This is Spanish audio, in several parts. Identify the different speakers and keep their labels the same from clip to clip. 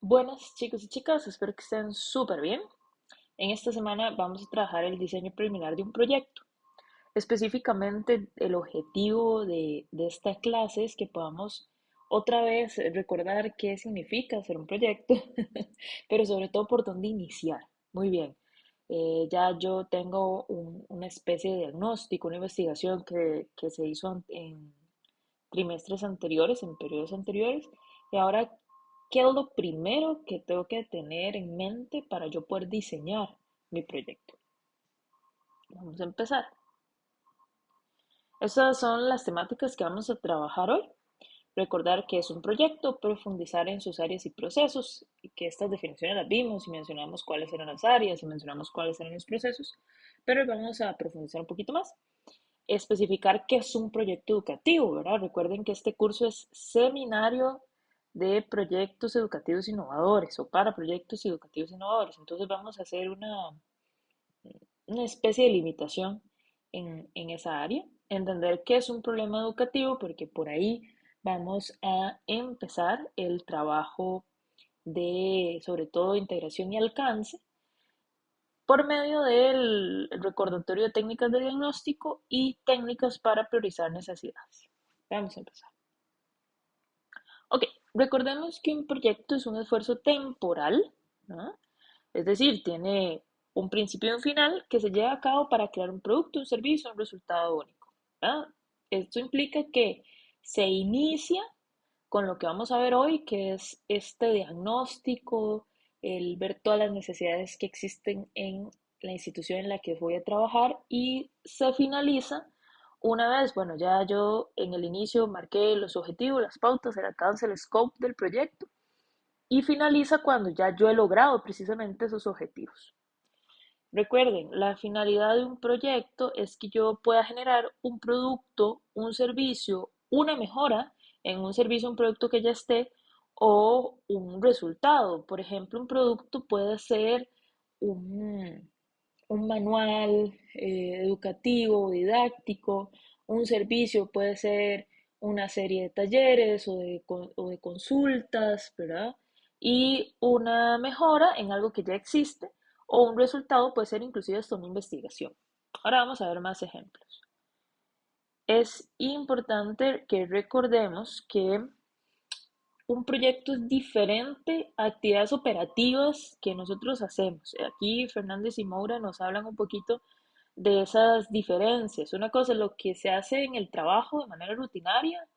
Speaker 1: Buenas chicos y chicas, espero que estén súper bien. En esta semana vamos a trabajar el diseño preliminar de un proyecto. Específicamente, el objetivo de esta clase es que podamos otra vez recordar qué significa hacer un proyecto, pero sobre todo por dónde iniciar. Muy bien. Ya yo tengo una especie de diagnóstico, una investigación que se hizo en trimestres anteriores, en periodos anteriores, y ahora, ¿qué es lo primero que tengo que tener en mente para yo poder diseñar mi proyecto? Vamos a empezar. Estas son las temáticas que vamos a trabajar hoy. Recordar que es un proyecto, profundizar en sus áreas y procesos, y que estas definiciones las vimos y mencionamos cuáles eran las áreas y mencionamos cuáles eran los procesos, pero vamos a profundizar un poquito más. Especificar qué es un proyecto educativo, ¿verdad? Recuerden que este curso es seminario de proyectos educativos innovadores o para proyectos educativos innovadores. Entonces vamos a hacer una especie de limitación en esa área, entender qué es un problema educativo, porque por ahí vamos a empezar el trabajo de, sobre todo, integración y alcance por medio del recordatorio de técnicas de diagnóstico y técnicas para priorizar necesidades. Vamos a empezar. Ok, recordemos que un proyecto es un esfuerzo temporal, ¿no? Es decir, tiene un principio y un final que se lleva a cabo para crear un producto, un servicio, un resultado único, ¿verdad? Esto implica que se inicia con lo que vamos a ver hoy, que es este diagnóstico, el ver todas las necesidades que existen en la institución en la que voy a trabajar y se finaliza una vez, bueno, ya yo en el inicio marqué los objetivos, las pautas, el alcance, el scope del proyecto y finaliza cuando ya yo he logrado precisamente esos objetivos. Recuerden, la finalidad de un proyecto es que yo pueda generar un producto, un servicio, una mejora en un servicio, un producto que ya esté, o un resultado. Por ejemplo, un producto puede ser un, un manual educativo, didáctico, un servicio puede ser una serie de talleres o de consultas, ¿verdad? Y una mejora en algo que ya existe o un resultado puede ser inclusive hasta una investigación. Ahora vamos a ver más ejemplos. Es importante que recordemos que un proyecto es diferente a actividades operativas que nosotros hacemos. Aquí Fernández y Moura nos hablan un poquito de esas diferencias. Una cosa es lo que se hace en el trabajo de manera rutinaria,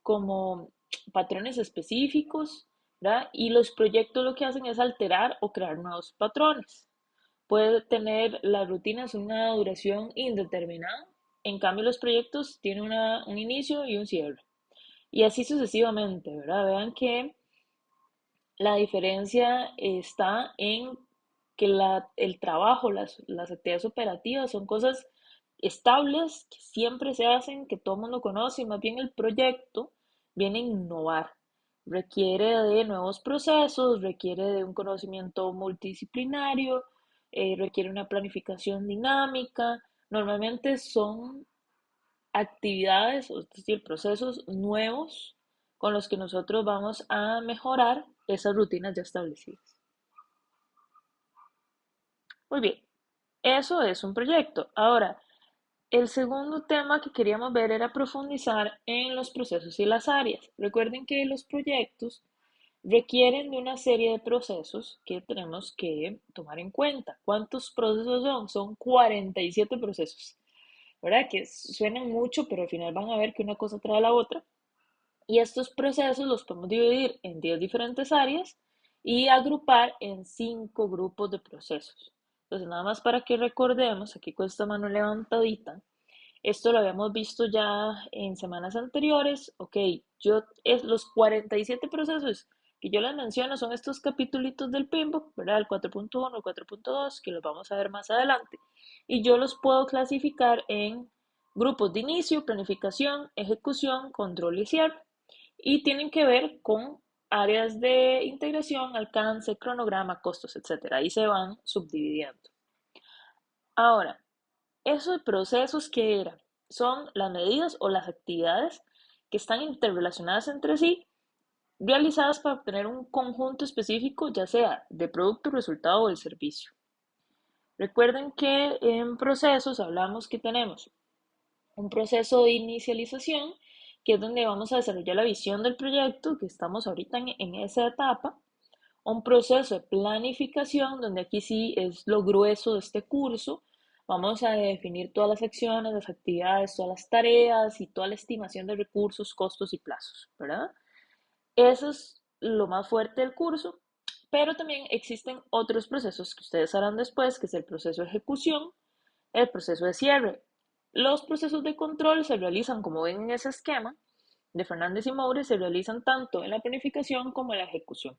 Speaker 1: como patrones específicos, ¿verdad? Y los proyectos lo que hacen es alterar o crear nuevos patrones. Puede tener las rutinas una duración indeterminada, en cambio los proyectos tienen un inicio y un cierre. Y así sucesivamente, ¿verdad? Vean que la diferencia está en que el trabajo, las actividades operativas son cosas estables que siempre se hacen, que todo el mundo conoce, y más bien el proyecto viene a innovar. Requiere de nuevos procesos, requiere de un conocimiento multidisciplinario, requiere una planificación dinámica. Normalmente son actividades, es decir, procesos nuevos con los que nosotros vamos a mejorar esas rutinas ya establecidas. Muy bien, eso es un proyecto. Ahora, el segundo tema que queríamos ver era profundizar en los procesos y las áreas. Recuerden que los proyectos requieren de una serie de procesos que tenemos que tomar en cuenta. ¿Cuántos procesos son? Son 47 procesos, ¿verdad? Que suenan mucho, pero al final van a ver que una cosa trae a la otra. Y estos procesos los podemos dividir en 10 diferentes áreas y agrupar en 5 grupos de procesos. Entonces, nada más para que recordemos, aquí con esta mano levantadita, esto lo habíamos visto ya en semanas anteriores. Ok, los 47 procesos que yo les menciono son estos capítulos del PMBOK, ¿verdad? El 4.1, el 4.2, que los vamos a ver más adelante. Y yo los puedo clasificar en grupos de inicio, planificación, ejecución, control y cierre y tienen que ver con áreas de integración, alcance, cronograma, costos, etcétera. Ahí se van subdividiendo. Ahora, esos procesos que eran son las medidas o las actividades que están interrelacionadas entre sí realizadas para obtener un conjunto específico, ya sea de producto, resultado o del servicio. Recuerden que en procesos hablamos que tenemos un proceso de inicialización, que es donde vamos a desarrollar la visión del proyecto, que estamos ahorita en esa etapa. Un proceso de planificación, donde aquí sí es lo grueso de este curso. Vamos a definir todas las acciones, las actividades, todas las tareas y toda la estimación de recursos, costos y plazos, ¿verdad? Eso es lo más fuerte del curso, pero también existen otros procesos que ustedes harán después, que es el proceso de ejecución, el proceso de cierre. Los procesos de control se realizan, como ven en ese esquema de Fernández y Moure, se realizan tanto en la planificación como en la ejecución.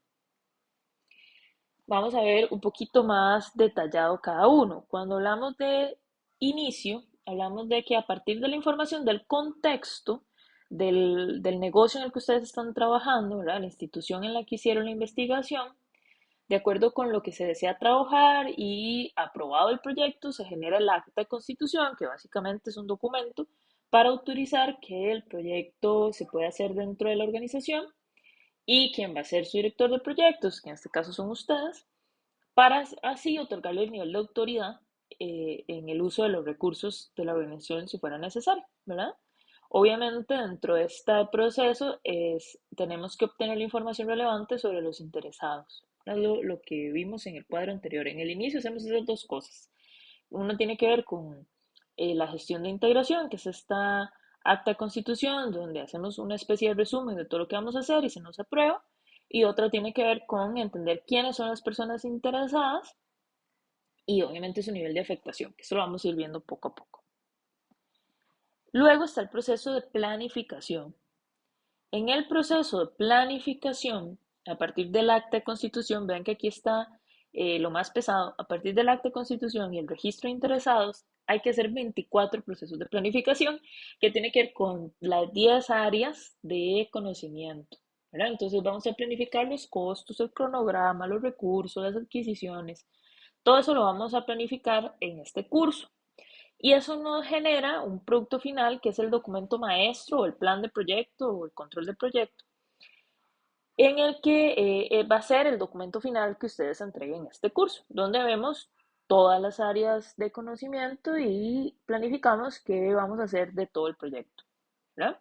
Speaker 1: Vamos a ver un poquito más detallado cada uno. Cuando hablamos de inicio, hablamos de que a partir de la información del contexto del negocio en el que ustedes están trabajando, ¿verdad? La institución en la que hicieron la investigación, de acuerdo con lo que se desea trabajar y aprobado el proyecto, se genera el acta de constitución, que básicamente es un documento para autorizar que el proyecto se pueda hacer dentro de la organización y quien va a ser su director de proyectos, que en este caso son ustedes, para así otorgarle el nivel de autoridad en el uso de los recursos de la organización si fuera necesario, ¿verdad? Obviamente dentro de este proceso tenemos que obtener la información relevante sobre los interesados. Es lo que vimos en el cuadro anterior. En el inicio hacemos esas dos cosas. Uno tiene que ver con la gestión de integración, que es esta acta de constitución, donde hacemos una especie de resumen de todo lo que vamos a hacer y se nos aprueba. Y otra tiene que ver con entender quiénes son las personas interesadas y obviamente su nivel de afectación, que eso lo vamos a ir viendo poco a poco. Luego está el proceso de planificación. En el proceso de planificación, a partir del acta de constitución, vean que aquí está lo más pesado, a partir del acta de constitución y el registro de interesados, hay que hacer 24 procesos de planificación que tiene que ver con las 10 áreas de conocimiento, ¿verdad? Entonces vamos a planificar los costos, el cronograma, los recursos, las adquisiciones. Todo eso lo vamos a planificar en este curso. Y eso nos genera un producto final que es el documento maestro o el plan de proyecto o el control de proyecto, en el que va a ser el documento final que ustedes entreguen en este curso, donde vemos todas las áreas de conocimiento y planificamos qué vamos a hacer de todo el proyecto, ¿verdad?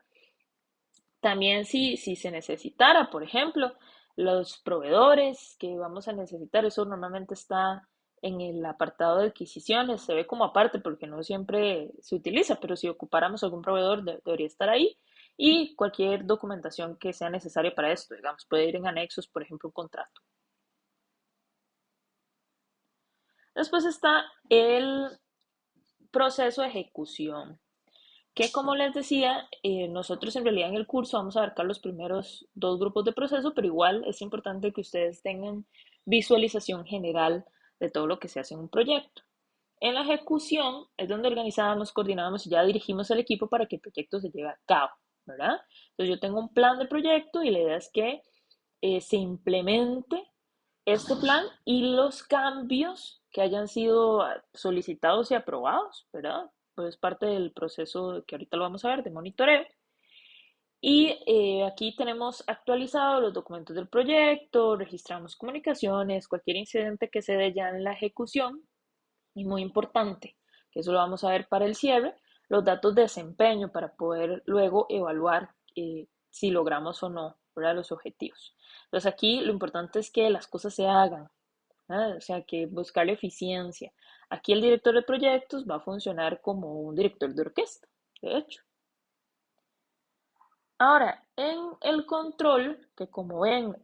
Speaker 1: También si se necesitara, por ejemplo, los proveedores que vamos a necesitar, eso normalmente está en el apartado de adquisiciones, se ve como aparte porque no siempre se utiliza, pero si ocupáramos algún proveedor debería estar ahí y cualquier documentación que sea necesaria para esto, digamos, puede ir en anexos, por ejemplo, un contrato. Después está el proceso de ejecución, que como les decía, nosotros en realidad en el curso vamos a abarcar los primeros dos grupos de proceso, pero igual es importante que ustedes tengan visualización general de todo lo que se hace en un proyecto. En la ejecución es donde organizamos, coordinamos y ya dirigimos el equipo para que el proyecto se lleve a cabo, ¿verdad? Entonces yo tengo un plan de proyecto y la idea es que se implemente este plan y los cambios que hayan sido solicitados y aprobados, ¿verdad? Pues parte del proceso que ahorita lo vamos a ver de monitoreo. Y aquí tenemos actualizados los documentos del proyecto, registramos comunicaciones, cualquier incidente que se dé ya en la ejecución, y muy importante, que eso lo vamos a ver para el cierre, los datos de desempeño para poder luego evaluar si logramos o no, ¿verdad? Los objetivos. Entonces aquí lo importante es que las cosas se hagan, ¿verdad? O sea, que buscar la eficiencia. Aquí el director de proyectos va a funcionar como un director de orquesta, de hecho. Ahora, en el control, que como ven,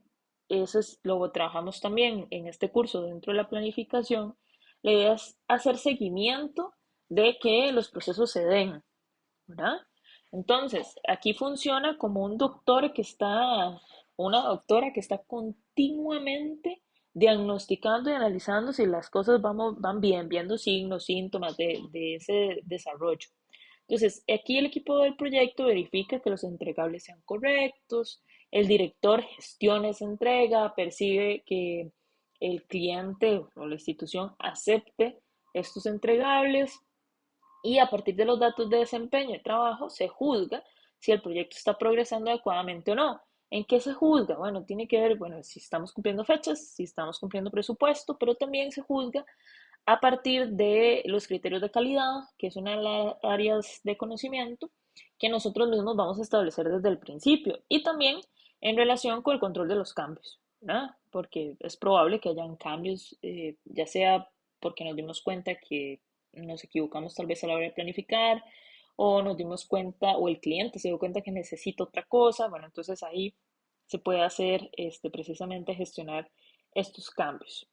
Speaker 1: eso es, lo trabajamos también en este curso dentro de la planificación, la idea es hacer seguimiento de que los procesos se den, ¿verdad? Entonces, aquí funciona como un doctor que está, una doctora que está continuamente diagnosticando y analizando si las cosas van bien, viendo signos, síntomas de ese desarrollo. Entonces, aquí el equipo del proyecto verifica que los entregables sean correctos, el director gestiona esa entrega, percibe que el cliente o la institución acepte estos entregables y a partir de los datos de desempeño y trabajo se juzga si el proyecto está progresando adecuadamente o no. ¿En qué se juzga? Bueno, tiene que ver, bueno, si estamos cumpliendo fechas, si estamos cumpliendo presupuesto, pero también se juzga a partir de los criterios de calidad, que es una de las áreas de conocimiento que nosotros mismos vamos a establecer desde el principio y también en relación con el control de los cambios, ¿verdad? Porque es probable que hayan cambios, ya sea porque nos dimos cuenta que nos equivocamos tal vez a la hora de planificar o nos dimos cuenta o el cliente se dio cuenta que necesita otra cosa, bueno, entonces ahí se puede hacer precisamente gestionar estos cambios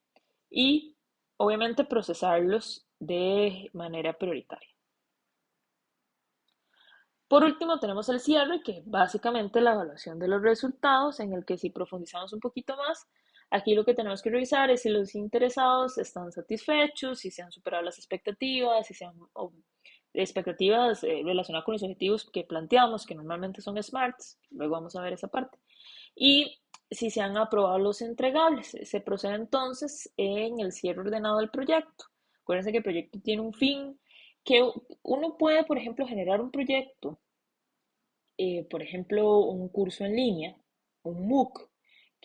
Speaker 1: y obviamente procesarlos de manera prioritaria. Por último, tenemos el cierre, que es básicamente la evaluación de los resultados, en el que si profundizamos un poquito más, aquí lo que tenemos que revisar es si los interesados están satisfechos, si se han superado las expectativas, si se han expectativas relacionadas con los objetivos que planteamos, que normalmente son SMARTs, luego vamos a ver esa parte, y si se han aprobado los entregables. Se procede entonces en el cierre ordenado del proyecto. Acuérdense que el proyecto tiene un fin, que uno puede, por ejemplo, generar un proyecto, por ejemplo, un curso en línea, un MOOC,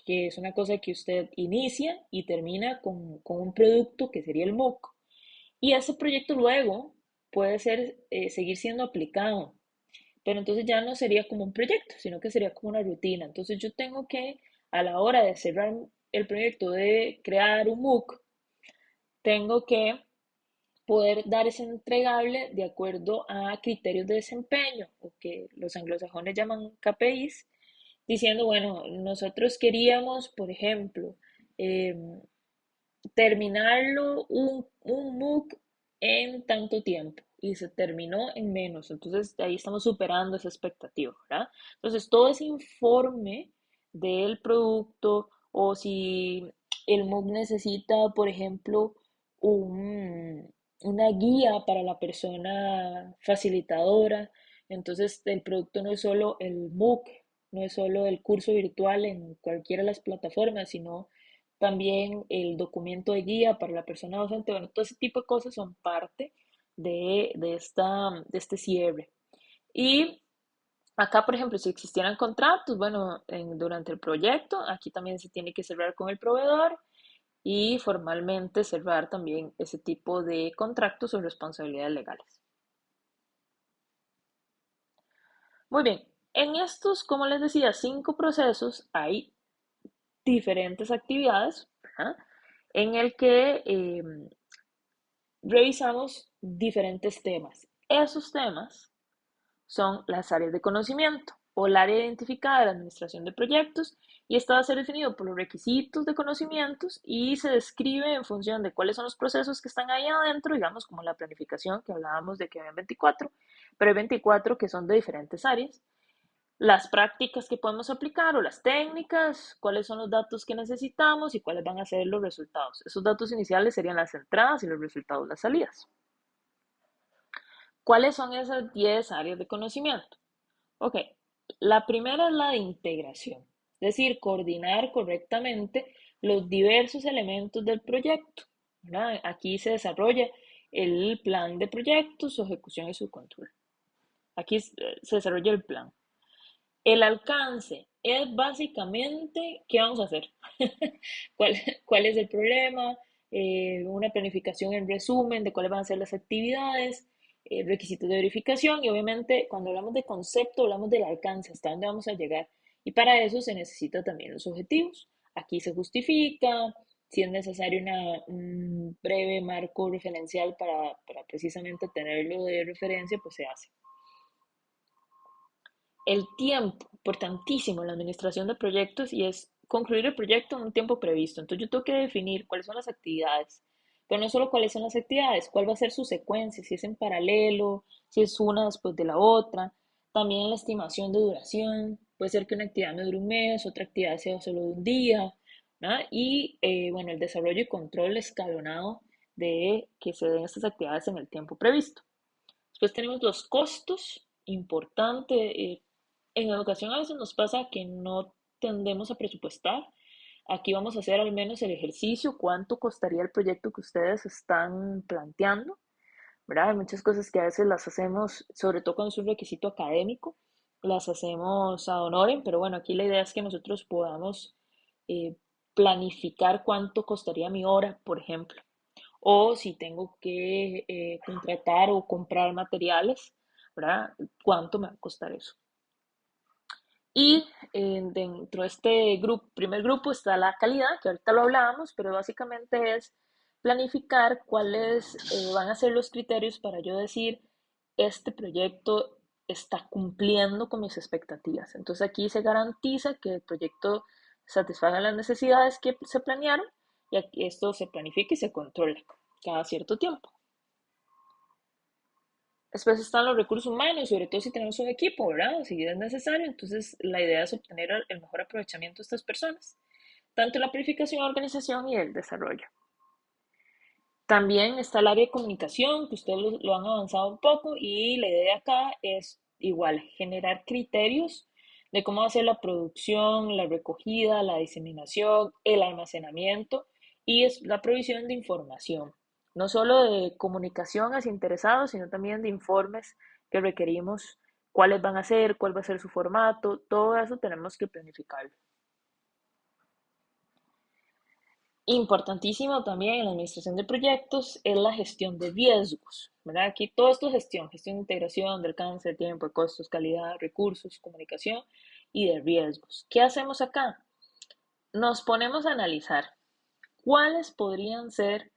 Speaker 1: que es una cosa que usted inicia y termina con un producto que sería el MOOC. Y ese proyecto luego puede ser, seguir siendo aplicado, pero entonces ya no sería como un proyecto, sino que sería como una rutina. Entonces yo tengo que, a la hora de cerrar el proyecto de crear un MOOC, tengo que poder dar ese entregable de acuerdo a criterios de desempeño, o que los anglosajones llaman KPIs, diciendo, bueno, nosotros queríamos, por ejemplo, eh, terminarlo un MOOC en tanto tiempo y se terminó en menos. Entonces ahí estamos superando esa expectativa, ¿verdad? Entonces todo ese informe del producto o si el MOOC necesita, por ejemplo, una guía para la persona facilitadora, entonces el producto no es solo el MOOC, no es solo el curso virtual en cualquiera de las plataformas, sino también el documento de guía para la persona docente. Bueno, todo ese tipo de cosas son parte de este cierre. Y acá, por ejemplo, si existieran contratos, bueno, durante el proyecto, aquí también se tiene que cerrar con el proveedor y formalmente cerrar también ese tipo de contratos o responsabilidades legales. Muy bien, en estos, como les decía, 5 procesos hay diferentes actividades, ¿verdad? En el que revisamos diferentes temas. Esos temas son las áreas de conocimiento o el área identificada de la administración de proyectos y esto va a ser definido por los requisitos de conocimientos y se describe en función de cuáles son los procesos que están ahí adentro, digamos como la planificación que hablábamos de que había 24, pero hay 24 que son de diferentes áreas, las prácticas que podemos aplicar o las técnicas, cuáles son los datos que necesitamos y cuáles van a ser los resultados. Esos datos iniciales serían las entradas y los resultados las salidas. ¿Cuáles son esas 10 áreas de conocimiento? Ok, la primera es la de integración, es decir, coordinar correctamente los diversos elementos del proyecto, ¿verdad? Aquí se desarrolla el plan de proyecto, su ejecución y su control. Aquí se desarrolla el plan. El alcance es básicamente qué vamos a hacer, cuál, cuál es el problema, una planificación en resumen de cuáles van a ser las actividades, requisitos de verificación y obviamente cuando hablamos de concepto hablamos del alcance, hasta dónde vamos a llegar. Y para eso se necesitan también los objetivos. Aquí se justifica, si es necesario un breve marco referencial para precisamente tenerlo de referencia, pues se hace. El tiempo, importantísimo en la administración de proyectos y es concluir el proyecto en un tiempo previsto. Entonces yo tengo que definir cuáles son las actividades, pero no solo cuáles son las actividades, cuál va a ser su secuencia, si es en paralelo, si es una después de la otra. También la estimación de duración, puede ser que una actividad me dure un mes, otra actividad sea solo de un día, ¿no? Y bueno, el desarrollo y control escalonado de que se den estas actividades en el tiempo previsto. Después tenemos los costos, importante. En educación a veces nos pasa que no tendemos a presupuestar. Aquí vamos a hacer al menos el ejercicio, cuánto costaría el proyecto que ustedes están planteando, ¿verdad? Hay muchas cosas que a veces las hacemos, sobre todo cuando es un requisito académico, las hacemos ad honorem, pero bueno, aquí la idea es que nosotros podamos eh, planificar cuánto costaría mi hora, por ejemplo, o si tengo que contratar o comprar materiales, ¿verdad? ¿Cuánto me va a costar eso? Y dentro de este grupo, primer grupo está la calidad, que ahorita lo hablábamos, pero básicamente es planificar cuáles van a ser los criterios para yo decir, este proyecto está cumpliendo con mis expectativas. Entonces aquí se garantiza que el proyecto satisfaga las necesidades que se planearon y aquí esto se planifica y se controla cada cierto tiempo. Después están los recursos humanos, sobre todo si tenemos un equipo, ¿verdad? Si es necesario, entonces la idea es obtener el mejor aprovechamiento de estas personas, tanto en la planificación, organización y el desarrollo. También está el área de comunicación, que ustedes lo han avanzado un poco, y la idea acá es igual, generar criterios de cómo hacer la producción, la recogida, la diseminación, el almacenamiento y es la provisión de información, no solo de comunicación hacia interesados, sino también de informes que requerimos, cuáles van a ser, cuál va a ser su formato, todo eso tenemos que planificarlo. Importantísimo también en la administración de proyectos es la gestión de riesgos, ¿verdad? Aquí todo esto es gestión de integración, de alcance, de tiempo, de costos, calidad, recursos, comunicación y de riesgos. ¿Qué hacemos acá? Nos ponemos a analizar cuáles podrían ser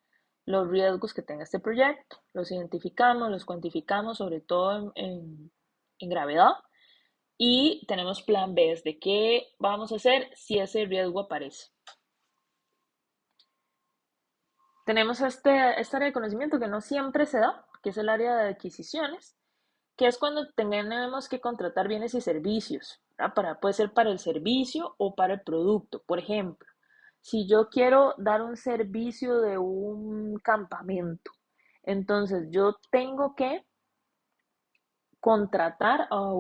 Speaker 1: los riesgos que tenga este proyecto. Los identificamos, los cuantificamos, sobre todo en gravedad, y tenemos plan B de qué vamos a hacer si ese riesgo aparece. Tenemos este área de conocimiento que no siempre se da, que es el área de adquisiciones, que es cuando tenemos que contratar bienes y servicios, ¿verdad? Puede ser para el servicio o para el producto. Por ejemplo, si yo quiero dar un servicio de un campamento, entonces yo tengo que contratar a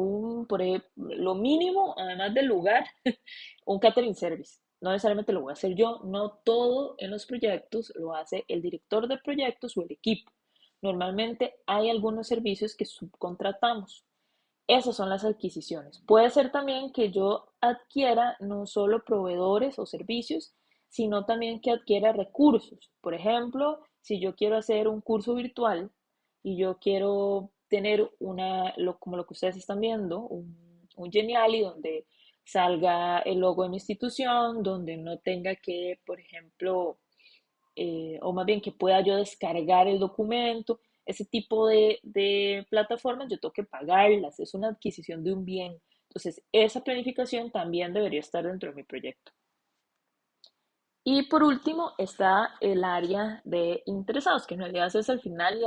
Speaker 1: por lo mínimo, además del lugar, un catering service. No necesariamente lo voy a hacer yo, no todo en los proyectos lo hace el director de proyectos o el equipo. Normalmente hay algunos servicios que subcontratamos. Esas son las adquisiciones. Puede ser también que yo adquiera no solo proveedores o servicios, sino también que adquiera recursos. Por ejemplo, si yo quiero hacer un curso virtual y yo quiero tener como lo que ustedes están viendo, un Geniali donde salga el logo de mi institución, donde no tenga que, por ejemplo, o más bien que pueda yo descargar el documento, ese tipo de plataformas yo tengo que pagarlas, es una adquisición de un bien. Entonces, esa planificación también debería estar dentro de mi proyecto. Y por último está el área de interesados, que en realidad es al final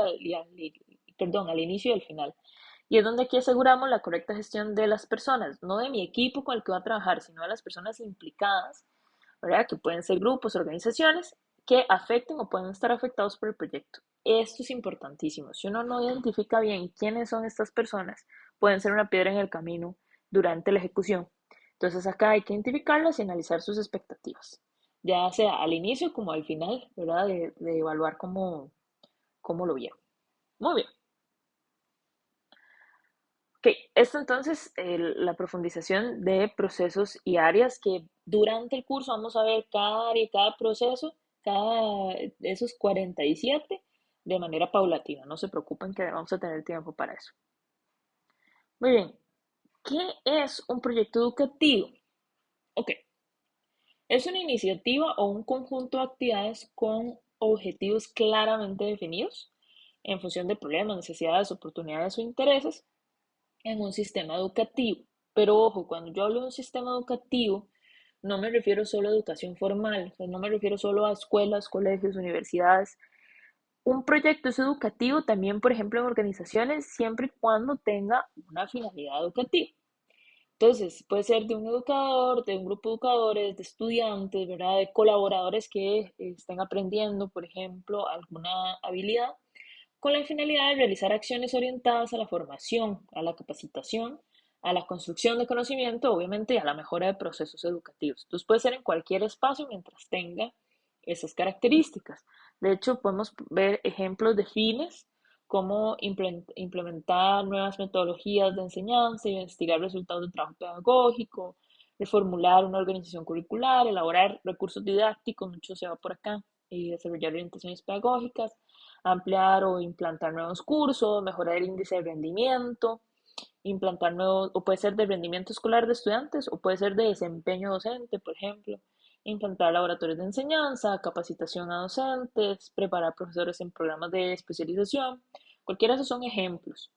Speaker 1: perdón, al inicio y al final. Y es donde aquí aseguramos la correcta gestión de las personas, no de mi equipo con el que va a trabajar, sino de las personas implicadas, ¿verdad? Que pueden ser grupos, organizaciones que afecten o pueden estar afectados por el proyecto. Esto es importantísimo. Si uno no identifica bien quiénes son estas personas, pueden ser una piedra en el camino durante la ejecución. Entonces acá hay que identificarlas y analizar sus expectativas, ya sea al inicio como al final, ¿verdad? De evaluar cómo lo vieron. Muy bien. Ok, esto entonces, la profundización de procesos y áreas que durante el curso vamos a ver cada área y cada proceso, cada de esos 47 de manera paulatina. No se preocupen que vamos a tener tiempo para eso. Muy bien, ¿qué es un proyecto educativo? Ok, es una iniciativa o un conjunto de actividades con objetivos claramente definidos en función de problemas, necesidades, oportunidades o intereses en un sistema educativo. Pero ojo, cuando yo hablo de un sistema educativo, no me refiero solo a educación formal, o sea, no me refiero solo a escuelas, colegios, universidades. Un proyecto es educativo también, por ejemplo, en organizaciones, siempre y cuando tenga una finalidad educativa. Entonces, puede ser de un educador, de un grupo de educadores, de estudiantes, ¿verdad? De colaboradores que estén aprendiendo, por ejemplo, alguna habilidad con la finalidad de realizar acciones orientadas a la formación, a la capacitación, a la construcción de conocimiento, obviamente, y a la mejora de procesos educativos. Entonces puede ser en cualquier espacio mientras tenga esas características. De hecho, podemos ver ejemplos de fines cómo implementar nuevas metodologías de enseñanza, investigar resultados de trabajo pedagógico, reformular una organización curricular, elaborar recursos didácticos, mucho se va por acá, y desarrollar orientaciones pedagógicas, ampliar o implantar nuevos cursos, mejorar el índice de rendimiento, implantar nuevos, o puede ser de rendimiento escolar de estudiantes, o puede ser de desempeño docente, por ejemplo, implantar laboratorios de enseñanza, capacitación a docentes, preparar profesores en programas de especialización. Cualquiera de esos son ejemplos.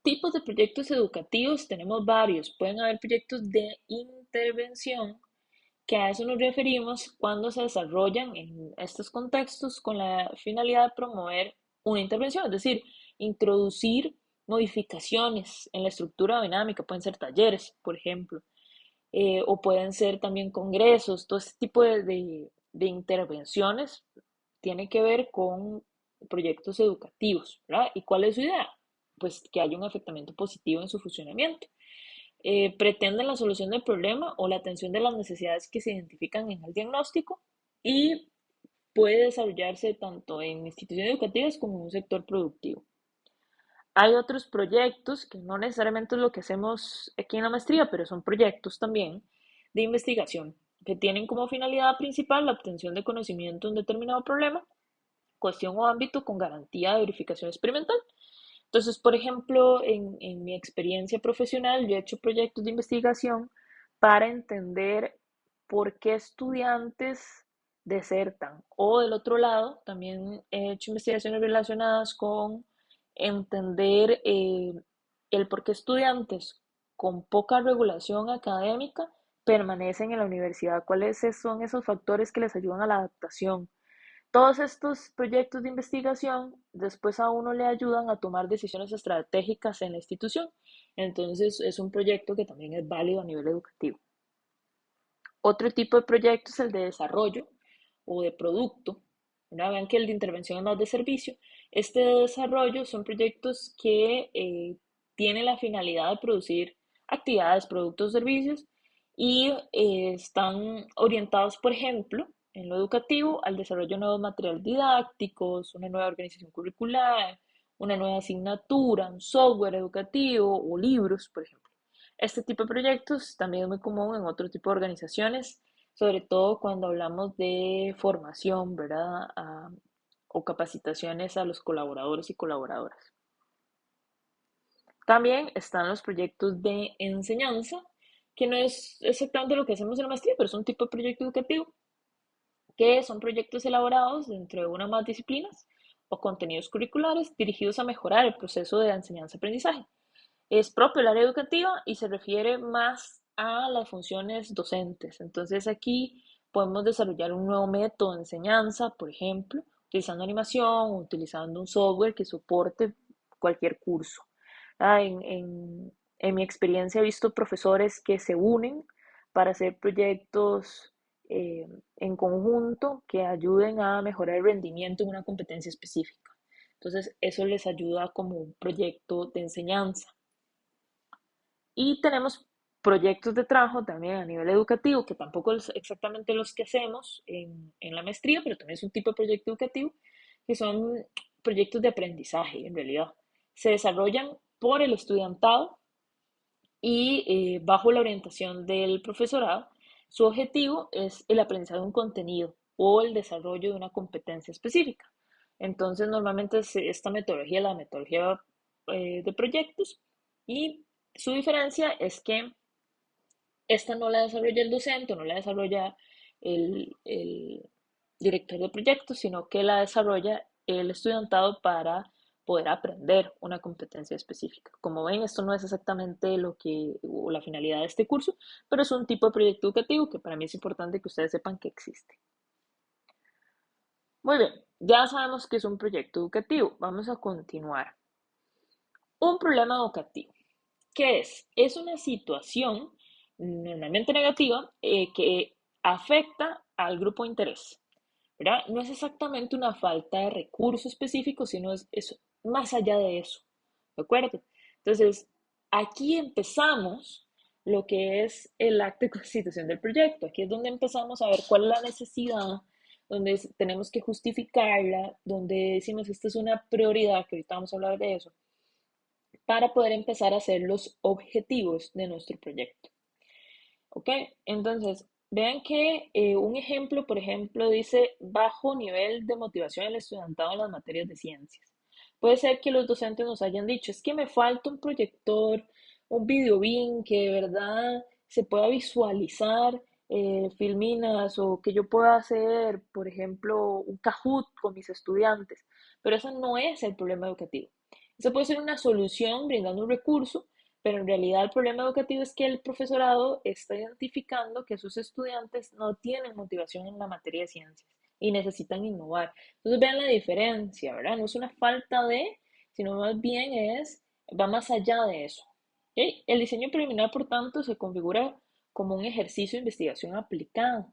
Speaker 1: Tipos de proyectos educativos tenemos varios. Pueden haber proyectos de intervención, que a eso nos referimos cuando se desarrollan en estos contextos con la finalidad de promover una intervención, es decir, introducir modificaciones en la estructura dinámica, pueden ser talleres, por ejemplo, o pueden ser también congresos, todo este tipo de intervenciones tiene que ver con proyectos educativos, ¿verdad? ¿Y cuál es su idea? Pues que haya un afectamiento positivo en su funcionamiento. Pretenden la solución del problema o la atención de las necesidades que se identifican en el diagnóstico y puede desarrollarse tanto en instituciones educativas como en un sector productivo. Hay otros proyectos que no necesariamente es lo que hacemos aquí en la maestría, pero son proyectos también de investigación que tienen como finalidad principal la obtención de conocimiento en un determinado problema, cuestión o ámbito con garantía de verificación experimental. Entonces, por ejemplo, en mi experiencia profesional, yo he hecho proyectos de investigación para entender por qué estudiantes desertan. O del otro lado, también he hecho investigaciones relacionadas con entender el por qué estudiantes con poca regulación académica permanecen en la universidad, cuáles son esos factores que les ayudan a la adaptación. Todos estos proyectos de investigación después a uno le ayudan a tomar decisiones estratégicas en la institución. Entonces es un proyecto que también es válido a nivel educativo. Otro tipo de proyecto es el de desarrollo o de producto. ¿Verdad? Vean que el de intervención es más de servicio. Este de desarrollo son proyectos que tienen la finalidad de producir actividades, productos, servicios y están orientados, por ejemplo, en lo educativo, al desarrollo de nuevos materiales didácticos, una nueva organización curricular, una nueva asignatura, un software educativo o libros, por ejemplo. Este tipo de proyectos también es muy común en otro tipo de organizaciones, sobre todo cuando hablamos de formación, ¿verdad? O capacitaciones a los colaboradores y colaboradoras. También están los proyectos de enseñanza, que no es exactamente lo que hacemos en la maestría, pero es un tipo de proyecto educativo, que son proyectos elaborados dentro de una o más disciplinas o contenidos curriculares dirigidos a mejorar el proceso de enseñanza-aprendizaje. Es propio del área educativa y se refiere más a las funciones docentes. Entonces aquí podemos desarrollar un nuevo método de enseñanza, por ejemplo, utilizando animación o utilizando un software que soporte cualquier curso. En mi experiencia he visto profesores que se unen para hacer proyectos en conjunto que ayuden a mejorar el rendimiento en una competencia específica. Entonces, eso les ayuda como un proyecto de enseñanza. Y tenemos proyectos de trabajo también a nivel educativo, que tampoco es exactamente los que hacemos en la maestría, pero también es un tipo de proyecto educativo, que son proyectos de aprendizaje en realidad. Se desarrollan por el estudiantado y bajo la orientación del profesorado. Su objetivo es el aprendizaje de un contenido o el desarrollo de una competencia específica. Entonces, normalmente esta metodología, la metodología de proyectos, y su diferencia es que esta no la desarrolla el docente, no la desarrolla el director de proyectos, sino que la desarrolla el estudiantado para poder aprender una competencia específica. Como ven, esto no es exactamente lo que o la finalidad de este curso, pero es un tipo de proyecto educativo que para mí es importante que ustedes sepan que existe. Muy bien, ya sabemos que es un proyecto educativo. Vamos a continuar. Un problema educativo. ¿Qué es? Es una situación normalmente negativa que afecta al grupo de interés, ¿verdad? No es exactamente una falta de recursos específicos, sino es más allá de eso, ¿de acuerdo? Entonces, aquí empezamos lo que es el acto de constitución del proyecto. Aquí es donde empezamos a ver cuál es la necesidad, donde tenemos que justificarla, donde decimos esta es una prioridad, que ahorita vamos a hablar de eso, para poder empezar a hacer los objetivos de nuestro proyecto. ¿Ok? Entonces, vean que un ejemplo, por ejemplo, dice bajo nivel de motivación del estudiantado en las materias de ciencias. Puede ser que los docentes nos hayan dicho, es que me falta un proyector, un video beam que de verdad se pueda visualizar filminas o que yo pueda hacer, por ejemplo, un Kahoot con mis estudiantes. Pero ese no es el problema educativo. Eso puede ser una solución brindando un recurso, pero en realidad el problema educativo es que el profesorado está identificando que sus estudiantes no tienen motivación en la materia de ciencias y necesitan innovar. Entonces vean la diferencia, ¿verdad? No es una falta de, sino más bien va más allá de eso. ¿Ok? El diseño preliminar, por tanto, se configura como un ejercicio de investigación aplicada.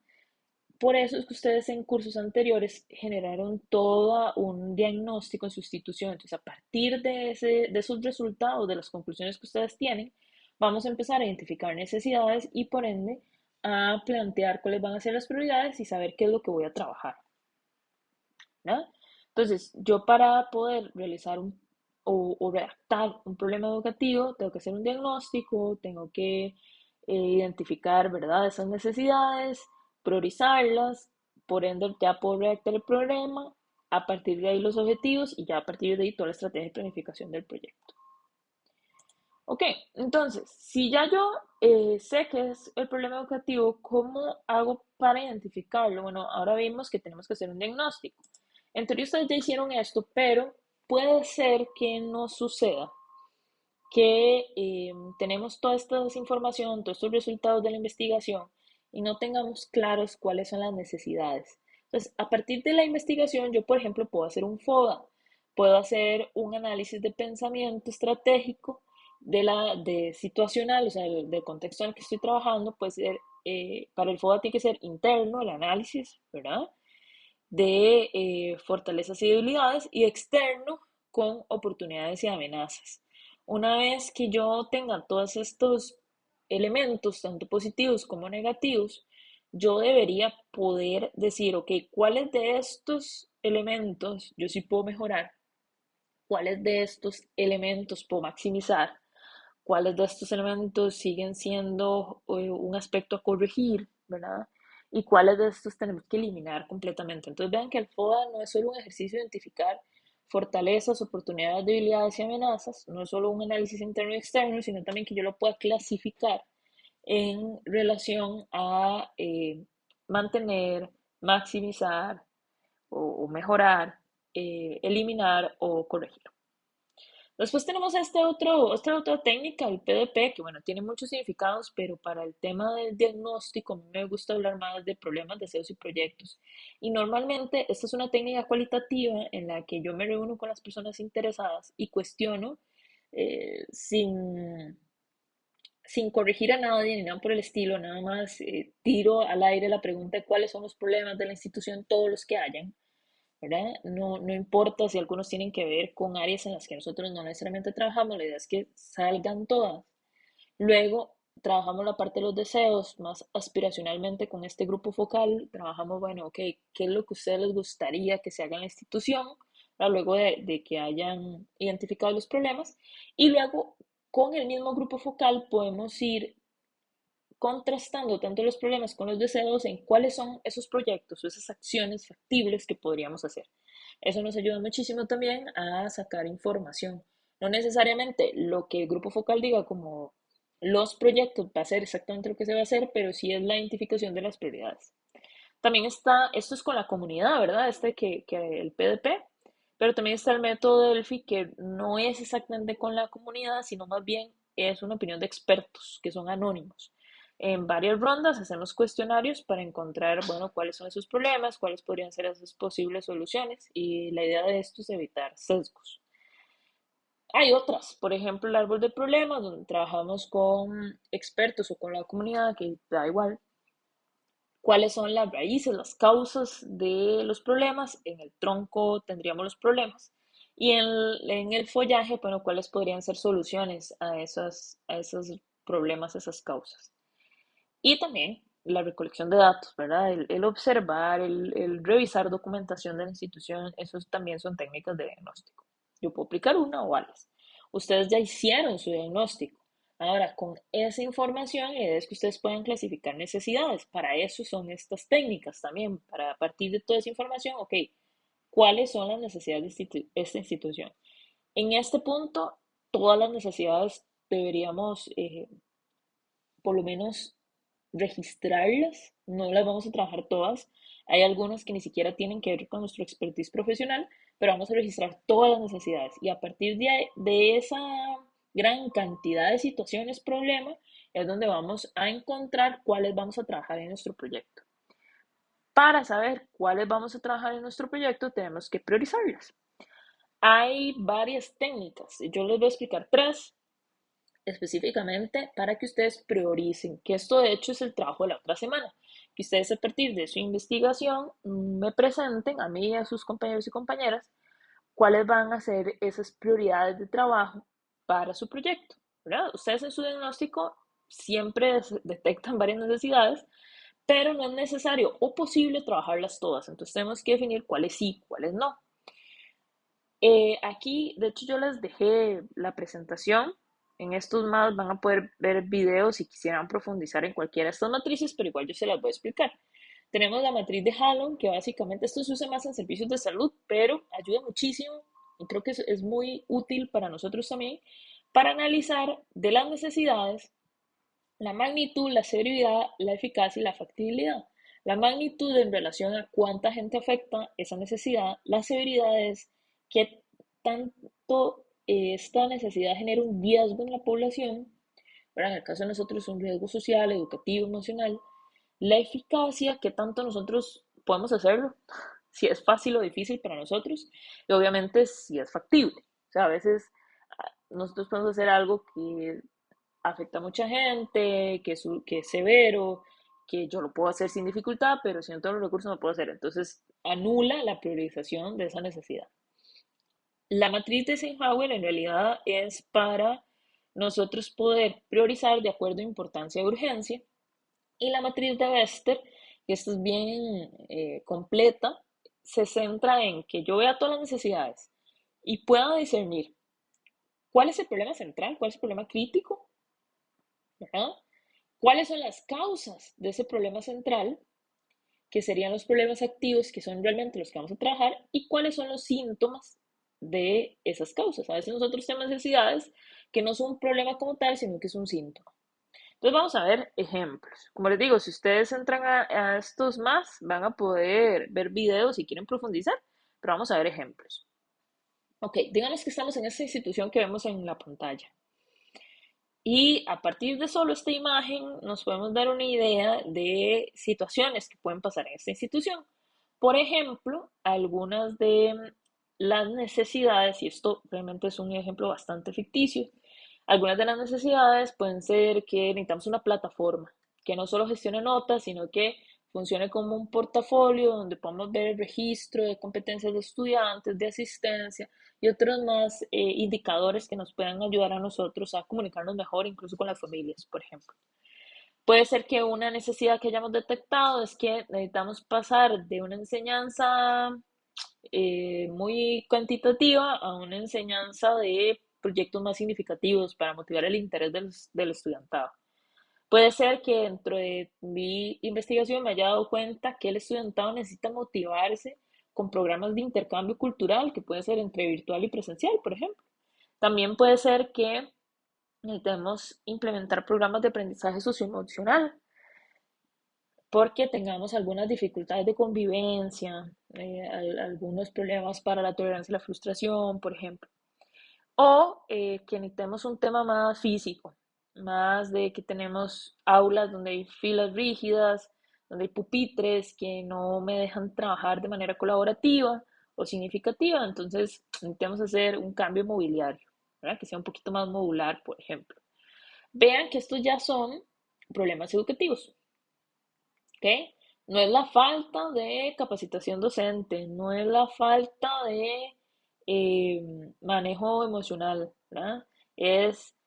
Speaker 1: Por eso es que ustedes en cursos anteriores generaron todo un diagnóstico en sustitución. Entonces, a partir de esos resultados, de las conclusiones que ustedes tienen, vamos a empezar a identificar necesidades y por ende a plantear cuáles van a ser las prioridades y saber qué es lo que voy a trabajar, ¿no? Entonces, yo para poder realizar o redactar un problema educativo, tengo que hacer un diagnóstico, tengo que identificar, ¿verdad?, esas necesidades, priorizarlas, por ende ya puedo redactar el problema, a partir de ahí los objetivos y ya a partir de ahí toda la estrategia de planificación del proyecto. Ok, entonces, si ya yo sé que es el problema educativo, ¿cómo hago para identificarlo? Bueno, ahora vimos que tenemos que hacer un diagnóstico. En teoría ustedes ya hicieron esto, pero puede ser que no suceda, que tenemos toda esta información, todos estos resultados de la investigación y no tengamos claros cuáles son las necesidades. Entonces, a partir de la investigación, yo, por ejemplo, puedo hacer un FODA, puedo hacer un análisis de pensamiento estratégico de situacional, o sea, del contexto en el que estoy trabajando, puede ser, para el FODA tiene que ser interno, el análisis, ¿verdad? De fortalezas y debilidades y externo con oportunidades y amenazas. Una vez que yo tenga todos estos elementos, tanto positivos como negativos, yo debería poder decir, ok, ¿cuáles de estos elementos yo sí puedo mejorar? ¿Cuáles de estos elementos puedo maximizar? ¿Cuáles de estos elementos siguen siendo un aspecto a corregir, ¿verdad? Y cuáles de estos tenemos que eliminar completamente. Entonces vean que el FODA no es solo un ejercicio de identificar fortalezas, oportunidades, debilidades y amenazas, no es solo un análisis interno y externo, sino también que yo lo pueda clasificar en relación a mantener, maximizar o mejorar, eliminar o corregir. Después tenemos esta otra técnica, el PDP, que bueno, tiene muchos significados, pero para el tema del diagnóstico a mí me gusta hablar más de problemas, deseos y proyectos. Y normalmente esta es una técnica cualitativa en la que yo me reúno con las personas interesadas y cuestiono sin corregir a nadie ni nada por el estilo, nada más tiro al aire la pregunta de cuáles son los problemas de la institución, todos los que hayan, ¿verdad? No, no importa si algunos tienen que ver con áreas en las que nosotros no necesariamente trabajamos, la idea es que salgan todas. Luego trabajamos la parte de los deseos más aspiracionalmente con este grupo focal, trabajamos, bueno, ok, ¿qué es lo que a ustedes les gustaría que se haga en la institución? Luego de que hayan identificado los problemas y luego con el mismo grupo focal podemos ir contrastando tanto los problemas con los deseos en cuáles son esos proyectos o esas acciones factibles que podríamos hacer. Eso nos ayuda muchísimo también a sacar información. No necesariamente lo que el grupo focal diga como los proyectos va a ser exactamente lo que se va a hacer, pero sí es la identificación de las prioridades. También está, esto es con la comunidad, ¿verdad? Que el PDP, pero también está el método Delphi que no es exactamente con la comunidad, sino más bien es una opinión de expertos que son anónimos. En varias rondas hacemos cuestionarios para encontrar, bueno, cuáles son esos problemas, cuáles podrían ser esas posibles soluciones y la idea de esto es evitar sesgos. Hay otras, por ejemplo, el árbol de problemas, donde trabajamos con expertos o con la comunidad, que da igual, cuáles son las raíces, las causas de los problemas. En el tronco tendríamos los problemas. Y en el follaje, bueno, cuáles podrían ser soluciones a esos problemas, esas causas. Y también la recolección de datos, ¿verdad? El observar, el revisar documentación de la institución, esos también son técnicas de diagnóstico. Yo puedo aplicar una o varias. Ustedes ya hicieron su diagnóstico. Ahora, con esa información, la idea es que ustedes puedan clasificar necesidades. Para eso son estas técnicas también, para a partir de toda esa información, ok, ¿cuáles son las necesidades de esta institución? En este punto, todas las necesidades deberíamos por lo menos registrarlas, no las vamos a trabajar todas. Hay algunas que ni siquiera tienen que ver con nuestro expertise profesional, pero vamos a registrar todas las necesidades y a partir de esa gran cantidad de situaciones, problema, es donde vamos a encontrar cuáles vamos a trabajar en nuestro proyecto. Para saber cuáles vamos a trabajar en nuestro proyecto, tenemos que priorizarlas. Hay varias técnicas, yo les voy a explicar tres específicamente para que ustedes prioricen, que esto de hecho es el trabajo de la otra semana, que ustedes a partir de su investigación me presenten a mí y a sus compañeros y compañeras cuáles van a ser esas prioridades de trabajo para su proyecto, ¿verdad? Ustedes en su diagnóstico siempre detectan varias necesidades, pero no es necesario o posible trabajarlas todas, entonces tenemos que definir cuáles sí, cuáles no. Aquí, de hecho, yo les dejé la presentación. En estos más van a poder ver videos si quisieran profundizar en cualquiera de estas matrices, pero igual yo se las voy a explicar. Tenemos la matriz de Halon, que básicamente esto se usa más en servicios de salud, pero ayuda muchísimo y creo que es muy útil para nosotros también para analizar de las necesidades la magnitud, la severidad, la eficacia y la factibilidad. La magnitud en relación a cuánta gente afecta esa necesidad, la severidad es qué tanto esta necesidad genera un riesgo en la población, pero en el caso de nosotros es un riesgo social, educativo, emocional. La eficacia, qué tanto nosotros podemos hacerlo, si es fácil o difícil para nosotros, y obviamente si es factible. O sea, a veces nosotros podemos hacer algo que afecta a mucha gente, que es severo, que yo lo puedo hacer sin dificultad, pero si no tengo los recursos no puedo hacer. Entonces, anula la priorización de esa necesidad. La matriz de Eisenhower en realidad es para nosotros poder priorizar de acuerdo a importancia y urgencia. Y la matriz de Bester, que esto es bien completa, se centra en que yo vea todas las necesidades y pueda discernir cuál es el problema central, cuál es el problema crítico, ¿verdad? ¿Cuáles son las causas de ese problema central? Que serían los problemas activos, que son realmente los que vamos a trabajar, y cuáles son los síntomas de esas causas. A veces nosotros tenemos necesidades que no son un problema como tal, sino que es un síntoma. Entonces vamos a ver ejemplos. Como les digo, si ustedes entran a estos más, van a poder ver videos si quieren profundizar, pero vamos a ver ejemplos. Ok, digamos que estamos en esta institución que vemos en la pantalla. Y a partir de solo esta imagen nos podemos dar una idea de situaciones que pueden pasar en esta institución. Por ejemplo, algunas de las necesidades, y esto realmente es un ejemplo bastante ficticio, algunas de las necesidades pueden ser que necesitamos una plataforma que no solo gestione notas, sino que funcione como un portafolio donde podamos ver el registro de competencias de estudiantes, de asistencia, y otros más indicadores que nos puedan ayudar a nosotros a comunicarnos mejor, incluso con las familias, por ejemplo. Puede ser que una necesidad que hayamos detectado es que necesitamos pasar de una enseñanza muy cuantitativa a una enseñanza de proyectos más significativos para motivar el interés del estudiantado. Puede ser que dentro de mi investigación me haya dado cuenta que el estudiantado necesita motivarse con programas de intercambio cultural, que puede ser entre virtual y presencial, por ejemplo. También puede ser que necesitemos implementar programas de aprendizaje socioemocional porque tengamos algunas dificultades de convivencia, algunos problemas para la tolerancia y la frustración, por ejemplo. O que necesitemos un tema más físico, más de que tenemos aulas donde hay filas rígidas, donde hay pupitres que no me dejan trabajar de manera colaborativa o significativa. Entonces, necesitamos hacer un cambio mobiliario, ¿verdad? Que sea un poquito más modular, por ejemplo. Vean que estos ya son problemas educativos, ¿ok? No es la falta de capacitación docente, no es la falta de manejo emocional, ¿verdad? Es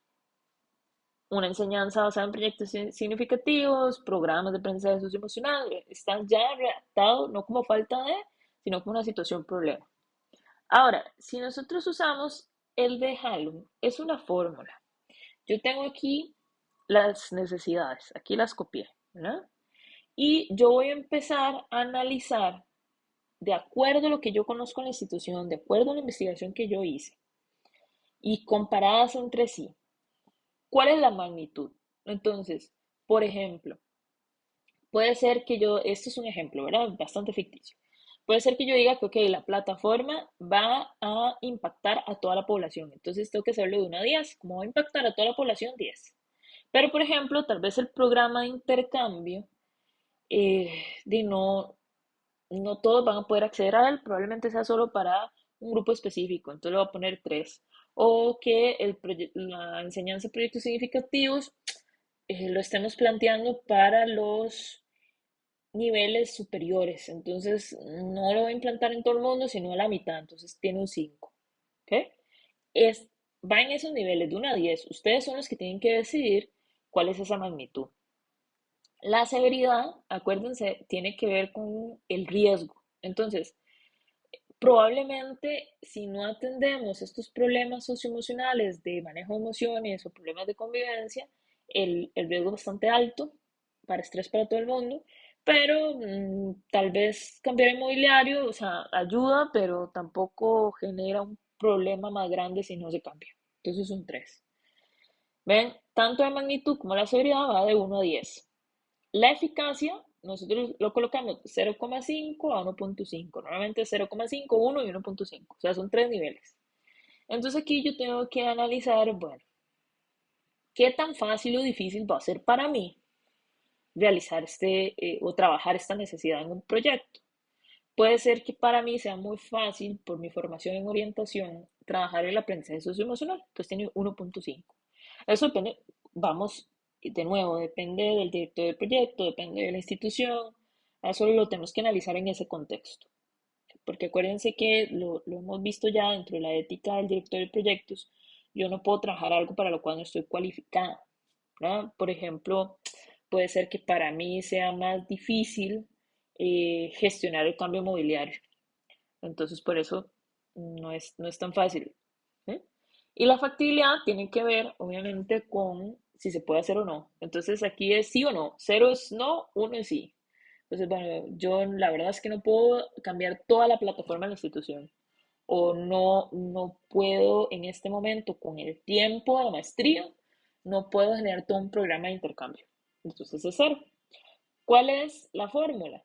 Speaker 1: una enseñanza basada en proyectos significativos, programas de aprendizaje socioemocional, está ya redactado no como falta de, sino como una situación problema. Ahora, si nosotros usamos el de Halum, es una fórmula. Yo tengo aquí las necesidades, aquí las copié, ¿verdad? Y yo voy a empezar a analizar, de acuerdo a lo que yo conozco en la institución, de acuerdo a la investigación que yo hice, y comparadas entre sí, ¿cuál es la magnitud? Entonces, por ejemplo, puede ser que yo, esto es un ejemplo, ¿verdad? Bastante ficticio. Puede ser que yo diga que, ok, la plataforma va a impactar a toda la población. Entonces tengo que hacerlo de 1 a 10. ¿Cómo va a impactar a toda la población? 10. Pero, por ejemplo, tal vez el programa de intercambio, no todos van a poder acceder a él. Probablemente sea solo para un grupo específico. Entonces le voy a poner 3. O que la enseñanza de proyectos significativos lo estemos planteando para los niveles superiores. Entonces, no lo voy a implantar en todo el mundo, sino a la mitad. Entonces, tiene un 5. ¿Ok? Es, va en esos niveles de 1 a 10. Ustedes son los que tienen que decidir cuál es esa magnitud. La severidad, acuérdense, tiene que ver con el riesgo. Entonces, probablemente si no atendemos estos problemas socioemocionales de manejo de emociones o problemas de convivencia, el riesgo es bastante alto para estrés para todo el mundo, pero tal vez cambiar el mobiliario, o sea, ayuda, pero tampoco genera un problema más grande si no se cambia. Entonces un 3. ¿Ven? Tanto la magnitud como la severidad va de 1 a 10. La eficacia, nosotros lo colocamos 0,5 a 1,5. Normalmente 0,5, 1 y 1,5. O sea, son 3 niveles. Entonces aquí yo tengo que analizar, bueno, qué tan fácil o difícil va a ser para mí realizar o trabajar esta necesidad en un proyecto. Puede ser que para mí sea muy fácil, por mi formación en orientación, trabajar el aprendizaje socioemocional. Entonces tiene 1,5. Eso depende, vamos, de nuevo, depende del director del proyecto, depende de la institución. Eso lo tenemos que analizar en ese contexto. Porque acuérdense que lo hemos visto ya dentro de la ética del director de proyectos. Yo no puedo trabajar algo para lo cual no estoy cualificada, ¿verdad? Por ejemplo, puede ser que para mí sea más difícil gestionar el cambio mobiliario. Entonces, por eso no es tan fácil. ¿Eh? Y la factibilidad tiene que ver, obviamente, con si se puede hacer o no. Entonces, aquí es sí o no. 0 es no, 1 es sí. Entonces, bueno, yo la verdad es que no puedo cambiar toda la plataforma de la institución. O no puedo en este momento, con el tiempo de la maestría, no puedo generar todo un programa de intercambio. Entonces es 0. ¿Cuál es la fórmula?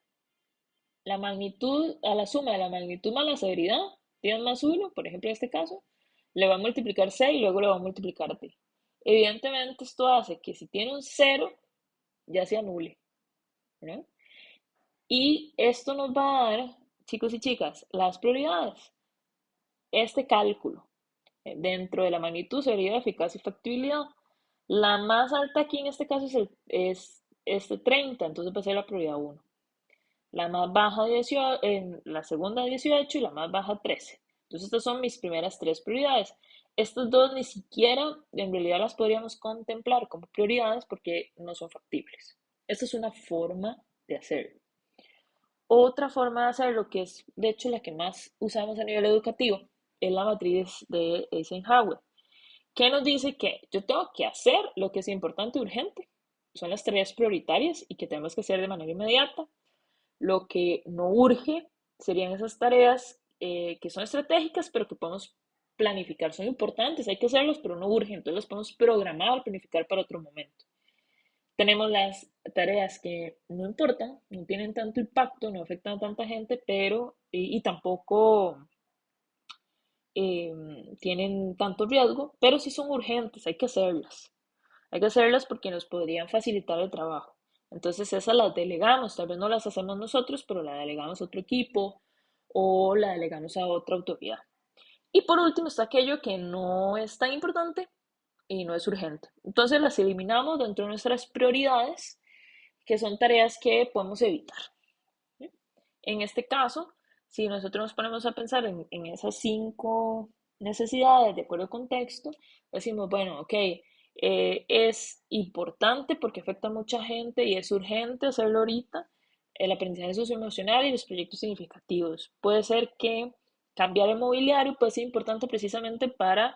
Speaker 1: La magnitud, a la suma de la magnitud más la severidad, 10 más 1, por ejemplo en este caso, le va a multiplicar 6 y luego le va a multiplicar d. Evidentemente esto hace que si tiene un 0, ya se anule, ¿no? Y esto nos va a dar, chicos y chicas, las prioridades. Este cálculo, dentro de la magnitud, severidad, eficacia y factibilidad. La más alta aquí en este caso es este 30, entonces va a ser la prioridad 1. La más baja 18, en la segunda 18 y la más baja 13. Entonces estas son mis primeras 3 prioridades. Estas dos ni siquiera en realidad las podríamos contemplar como prioridades porque no son factibles. Esta es una forma de hacerlo. Otra forma de hacerlo, que es de hecho la que más usamos a nivel educativo, es la matriz de Eisenhower, que nos dice que yo tengo que hacer lo que es importante y urgente, son las tareas prioritarias y que tenemos que hacer de manera inmediata. Lo que no urge serían esas tareas que son estratégicas, pero que podemos planificar, son importantes, hay que hacerlos, pero no urgen, entonces los podemos programar o planificar para otro momento. Tenemos las tareas que no importan, no tienen tanto impacto, no afectan a tanta gente, pero y tampoco eh, tienen tanto riesgo, pero sí son urgentes, hay que hacerlas. Hay que hacerlas porque nos podrían facilitar el trabajo. Entonces esas las delegamos, tal vez no las hacemos nosotros, pero la delegamos a otro equipo o la delegamos a otra autoridad. Y por último está aquello que no es tan importante y no es urgente. Entonces las eliminamos dentro de nuestras prioridades, que son tareas que podemos evitar. ¿Sí? En este caso, si nosotros nos ponemos a pensar en esas 5 necesidades de acuerdo al contexto, decimos, bueno, ok, Es importante porque afecta a mucha gente y es urgente hacerlo ahorita. El aprendizaje socioemocional y los proyectos significativos. Puede ser que cambiar el mobiliario puede ser importante precisamente para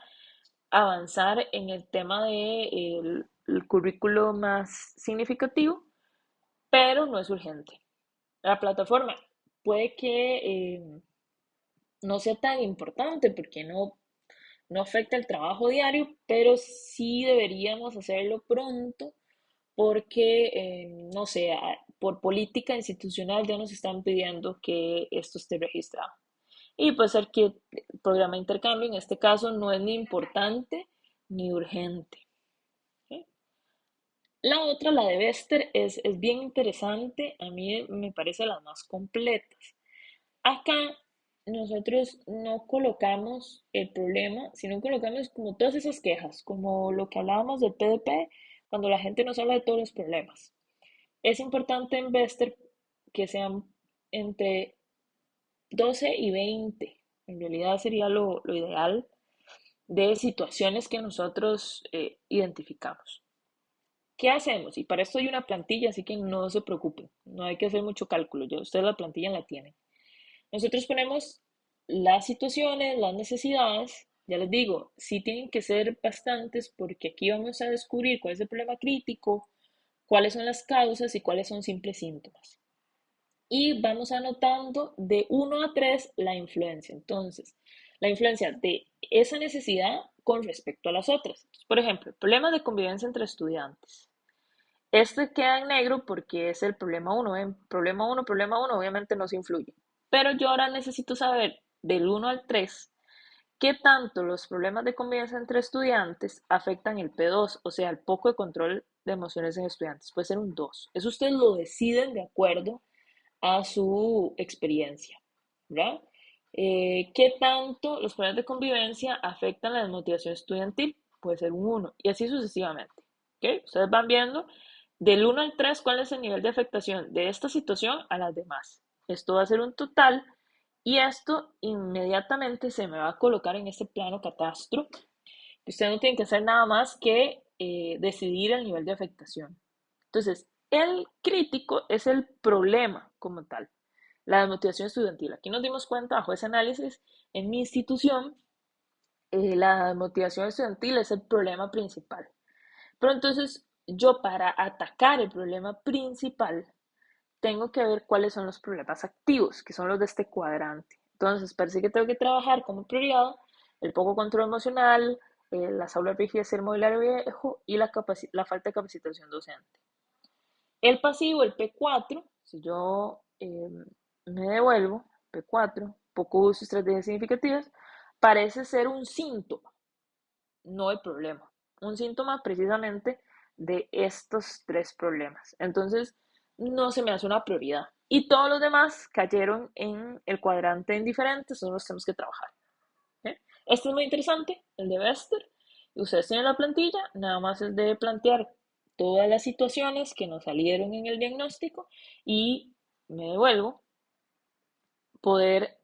Speaker 1: avanzar en el tema del currículo más significativo, pero no es urgente. La plataforma puede que no sea tan importante porque no afecta el trabajo diario, pero sí deberíamos hacerlo pronto porque, no sé, por política institucional ya nos están pidiendo que esto esté registrado. Y puede ser que el programa de intercambio en este caso no es ni importante ni urgente. ¿Sí? La otra, la de Bester, es bien interesante, a mí me parece las más completas. Acá nosotros no colocamos el problema, sino colocamos como todas esas quejas, como lo que hablábamos del PDP, cuando la gente nos habla de todos los problemas. Es importante en Bester que sean entre 12 y 20. En realidad sería lo ideal de situaciones que nosotros identificamos. ¿Qué hacemos? Y para esto hay una plantilla, así que no se preocupen, no hay que hacer mucho cálculo, ya ustedes la plantilla la tienen. Nosotros ponemos las situaciones, las necesidades, ya les digo, sí tienen que ser bastantes porque aquí vamos a descubrir cuál es el problema crítico, cuáles son las causas y cuáles son simples síntomas. Y vamos anotando de 1 a 3 la influencia. Entonces, la influencia de esa necesidad con respecto a las otras. Por ejemplo, problemas de convivencia entre estudiantes. Este queda en negro porque es el problema uno. Problema uno, obviamente no se influye. Pero yo ahora necesito saber del 1 al 3 qué tanto los problemas de convivencia entre estudiantes afectan el P2, o sea, el poco de control de emociones en estudiantes. Puede ser un 2. Eso ustedes lo deciden de acuerdo a su experiencia, ¿verdad? ¿Qué tanto los problemas de convivencia afectan la desmotivación estudiantil? Puede ser un 1 y así sucesivamente. ¿Okay? Ustedes van viendo del 1 al 3 cuál es el nivel de afectación de esta situación a las demás. Esto va a ser un total y esto inmediatamente se me va a colocar en este plano catastro. Ustedes no tienen que hacer nada más que decidir el nivel de afectación. Entonces, el crítico es el problema como tal, la desmotivación estudiantil. Aquí nos dimos cuenta bajo ese análisis en mi institución, la desmotivación estudiantil es el problema principal. Pero entonces, yo para atacar el problema principal, tengo que ver cuáles son los problemas activos, que son los de este cuadrante. Entonces, parece que tengo que trabajar como prioridad el poco control emocional, las aulas rígidas, el mobiliario viejo y la falta de capacitación docente. El pasivo, el P4, si yo me devuelvo, P4, poco uso estrategias significativas, parece ser un síntoma, no el problema. Un síntoma precisamente de estos tres problemas. Entonces, no se me hace una prioridad. Y todos los demás cayeron en el cuadrante indiferente, son los que tenemos que trabajar. ¿Eh? Este es muy interesante, el de Bester. Ustedes tienen la plantilla, nada más es de plantear todas las situaciones que nos salieron en el diagnóstico y me devuelvo, poder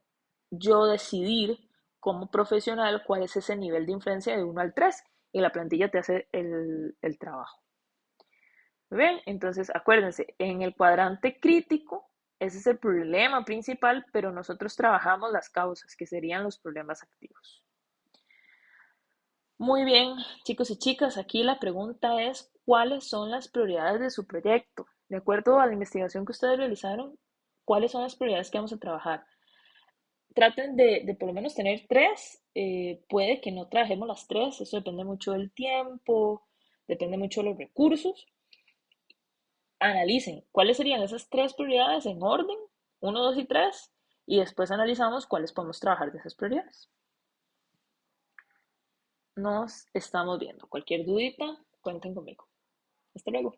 Speaker 1: yo decidir como profesional cuál es ese nivel de influencia de 1 al 3 y la plantilla te hace el trabajo. Muy bien, entonces acuérdense, en el cuadrante crítico, ese es el problema principal, pero nosotros trabajamos las causas, que serían los problemas activos. Muy bien, chicos y chicas, aquí la pregunta es, ¿cuáles son las prioridades de su proyecto? De acuerdo a la investigación que ustedes realizaron, ¿cuáles son las prioridades que vamos a trabajar? Traten de por lo menos tener tres, puede que no trabajemos las tres, eso depende mucho del tiempo, depende mucho de los recursos. Analicen cuáles serían esas tres prioridades en orden, uno, dos y tres, y después analizamos cuáles podemos trabajar de esas prioridades. Nos estamos viendo. Cualquier dudita, cuenten conmigo. Hasta luego.